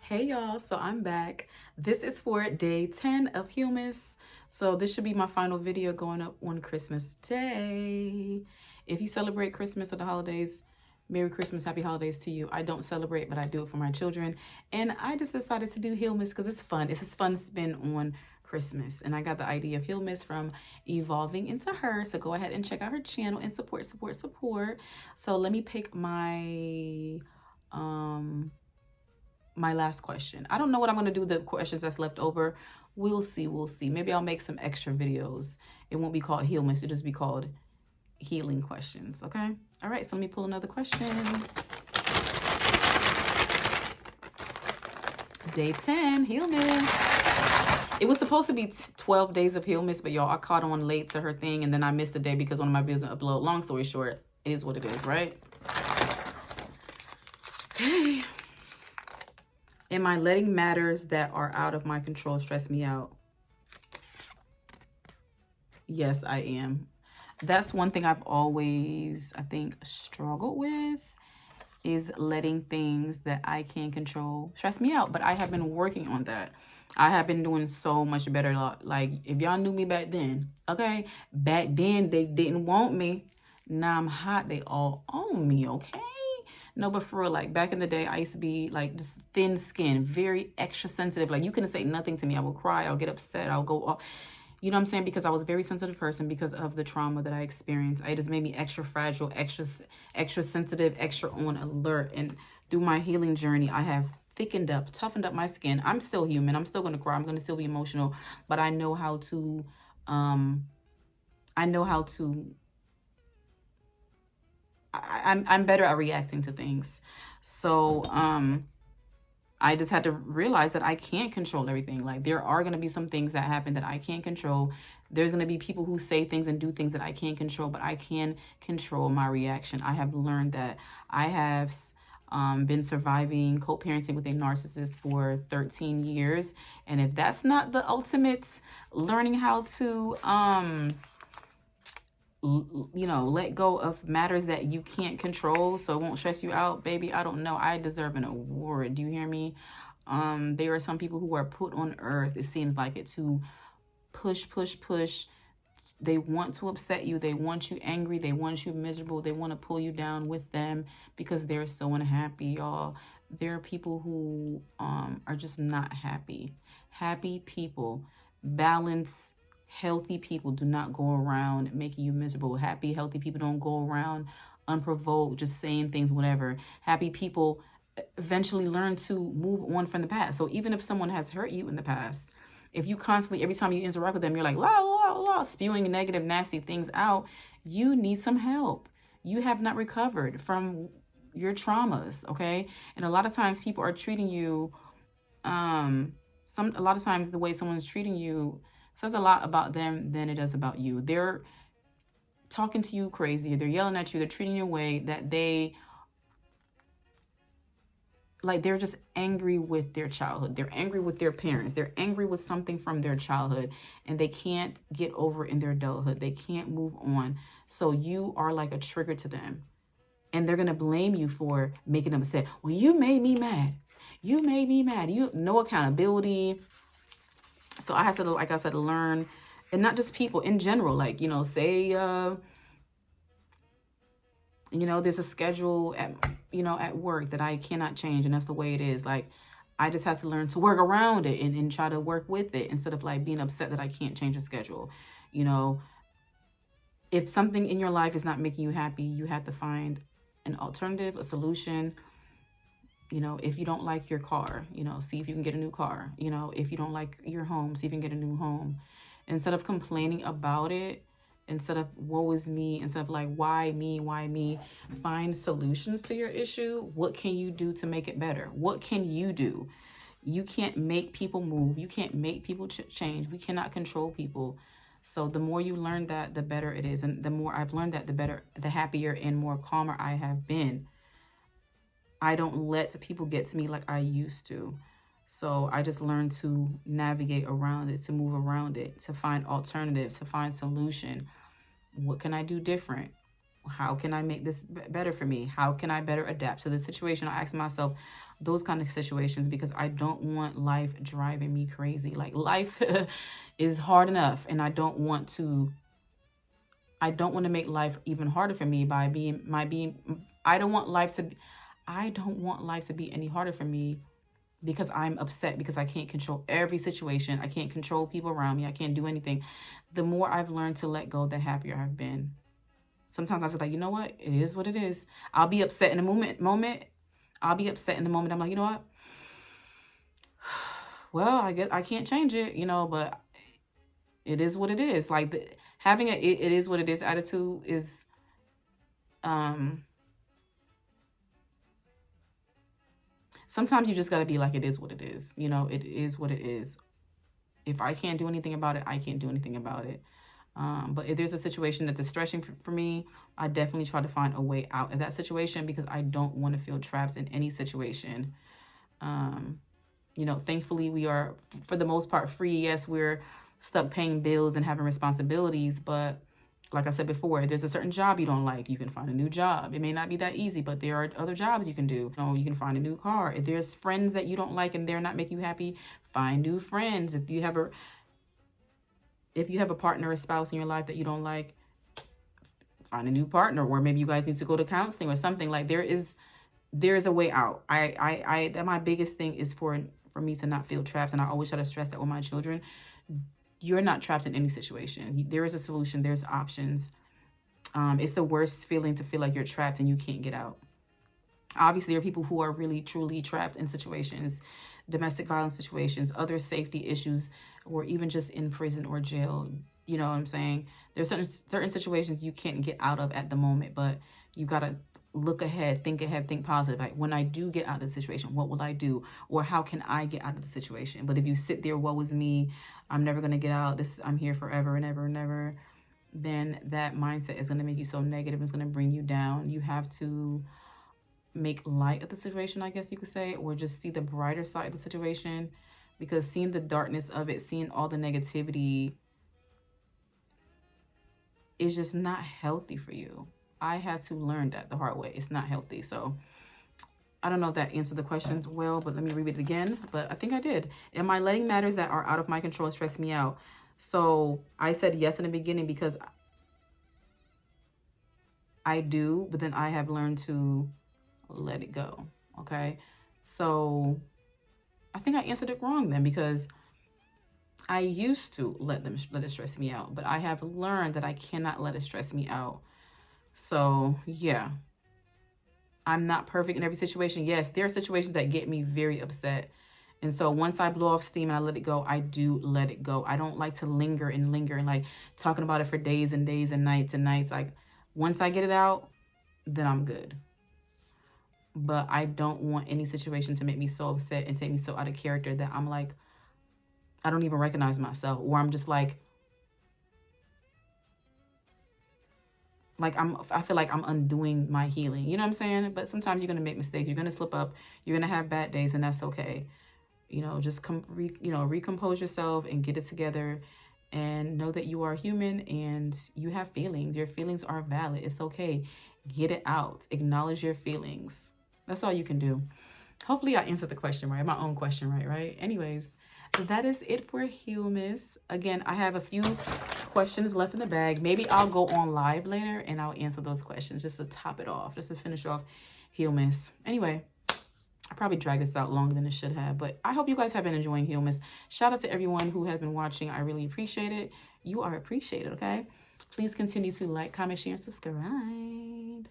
Hey y'all, so I'm back. This is for day 10 of Healmas. So this should be my final video going up on Christmas Day. If you celebrate Christmas or the holidays, Merry Christmas, Happy Holidays to you. I don't celebrate, but I do it for my children. And I just decided to do Healmas because it's fun. It's a fun spin on Christmas. And I got the idea of Healmas from Evolving Into Her. So go ahead and check out her channel and support. So let me pick my last question. I don't know what I'm going to do with the questions that's left over. We'll see. Maybe I'll make some extra videos. It won't be called Healmas. It'll just be called Healing Questions. Okay? All right, so let me pull another question. Day 10, Healmas. It was supposed to be 12 days of Healmas, but y'all, I caught on late to her thing, and then I missed the day because one of my videos didn't upload. Long story short, it is what it is, right? Okay. Am I letting matters that are out of my control stress me out? Yes, I am. That's one thing I've always, I think, struggled with, is letting things that I can't control stress me out. But I have been working on that. I have been doing so much better. Like, if y'all knew me back then, okay? Back then, they didn't want me. Now I'm hot. They all own me, okay? No, but for real, like back in the day, I used to be like just thin skin, very extra sensitive. Like you couldn't say nothing to me. I will cry. I'll get upset. I'll go off. You know what I'm saying? Because I was a very sensitive person because of the trauma that I experienced. It just made me extra fragile, extra sensitive, extra on alert. And through my healing journey, I have thickened up, toughened up my skin. I'm still human. I'm still going to cry. I'm going to still be emotional, but I know how to, I know how to I'm better at reacting to things. So I just had to realize that I can't control everything. Like there are going to be some things that happen that I can't control. There's going to be people who say things and do things that I can't control, but I can control my reaction. I have learned that. I have been surviving co-parenting with a narcissist for 13 years. And if that's not the ultimate learning how to let go of matters that you can't control so it won't stress you out, baby, I don't know, I deserve an award. Do you hear me? There are some people who are put on earth, it seems like it, to push. They want to upset you, they want you angry, they want you miserable, they want to pull you down with them because they're so unhappy, y'all. There are people who are just not happy. Happy people, balance, healthy people do not go around making you miserable. Happy, healthy people don't go around unprovoked, just saying things, whatever. Happy people eventually learn to move on from the past. So even if someone has hurt you in the past, if you constantly, every time you interact with them, you're like, spewing negative, nasty things out, you need some help. You have not recovered from your traumas, okay? And a lot of times people are treating you, a lot of times the way someone's treating you says a lot about them than it does about you. They're talking to you crazy, they're yelling at you, they're treating you in a way that they're just angry with their childhood. They're angry with their parents. They're angry with something from their childhood and they can't get over in their adulthood. They can't move on. So you are like a trigger to them. And they're going to blame you for making them upset. Well, you made me mad. You made me mad. You no accountability. So I had to, like I said, learn, and not just people in general, like, say, there's a schedule at work that I cannot change, and that's the way it is. Like, I just have to learn to work around it and try to work with it instead of like being upset that I can't change the schedule. If something in your life is not making you happy, you have to find an alternative, a solution. If you don't like your car, see if you can get a new car. If you don't like your home, see if you can get a new home. Instead of complaining about it, instead of woe is me, instead of like, why me, find solutions to your issue. What can you do to make it better? What can you do? You can't make people move. You can't make people change. We cannot control people. So the more you learn that, the better it is. And the more I've learned that, the better, the happier and more calmer I have been. I don't let people get to me like I used to. So I just learned to navigate around it, to move around it, to find alternatives, to find solution. What can I do different? How can I make this better for me? How can I better adapt to the situation? I ask myself those kind of situations because I don't want life driving me crazy. Like life is hard enough, and I don't want to make life even harder for me by being I don't want life to I don't want life to be any harder for me because I'm upset because I can't control every situation. I can't control people around me. I can't do anything. The more I've learned to let go, the happier I've been. Sometimes I was like, you know what? It is what it is. I'll be upset in a moment. I'll be upset in the moment. I'm like, you know what? Well, I guess I can't change it, but it is what it is. Like having it is what it is attitude is um sometimes you just got to be like, it is what it is. It is what it is. If I can't do anything about it, I can't do anything about it. But if there's a situation that's distressing for me, I definitely try to find a way out of that situation because I don't want to feel trapped in any situation. Thankfully we are, for the most part, free. Yes, we're stuck paying bills and having responsibilities, but like I said before, if there's a certain job you don't like, you can find a new job. It may not be that easy, but there are other jobs you can do. You can find a new car. If there's friends that you don't like and they're not making you happy, find new friends. If you have a partner or spouse in your life that you don't like, find a new partner, or maybe you guys need to go to counseling or something. Like there is a way out. That my biggest thing is for me to not feel trapped, and I always try to stress that with my children. You're not trapped in any situation. There is a solution. There's options. It's the worst feeling to feel like you're trapped and you can't get out. Obviously, there are people who are really, truly trapped in situations, domestic violence situations, other safety issues, or even just in prison or jail. You know what I'm saying? There's certain situations you can't get out of at the moment, but you got to look ahead, think positive. Like, when I do get out of the situation, what will I do? Or how can I get out of the situation? But if you sit there, woe is me, I'm never going to get out, I'm here forever and ever and ever, then that mindset is going to make you so negative. It's going to bring you down. You have to make light of the situation, I guess you could say, or just see the brighter side of the situation, because seeing the darkness of it, seeing all the negativity is just not healthy for you. I had to learn that the hard way. It's not healthy. So I don't know if that answered the questions well, but let me read it again. But I think I did. Am I letting matters that are out of my control stress me out? So I said yes in the beginning because I do, but then I have learned to let it go. Okay. So I think I answered it wrong then, because I used to let it stress me out, but I have learned that I cannot let it stress me out. So yeah, I'm not perfect in every situation. Yes, there are situations that get me very upset. And so once I blow off steam and I let it go, I do let it go. I don't like to linger and like talking about it for days and days and nights and nights. Like once I get it out, then I'm good. But I don't want any situation to make me so upset and take me so out of character that I'm like, I don't even recognize myself, or I'm just like I feel like I'm undoing my healing. You know what I'm saying? But sometimes you're going to make mistakes. You're going to slip up. You're going to have bad days, and that's okay. Just recompose yourself and get it together, and know that you are human and you have feelings. Your feelings are valid. It's okay. Get it out. Acknowledge your feelings. That's all you can do. Hopefully I answered the question right. My own question right? Anyways, that is it for Healmas. Again, I have a few questions left in the bag. Maybe I'll go on live later and I'll answer those questions just to top it off, just to finish off Healmas. Anyway, I probably dragged this out longer than it should have, but I hope you guys have been enjoying Healmas. Shout out to everyone who has been watching. I really appreciate it. You are appreciated, okay? Please continue to like, comment, share, and subscribe.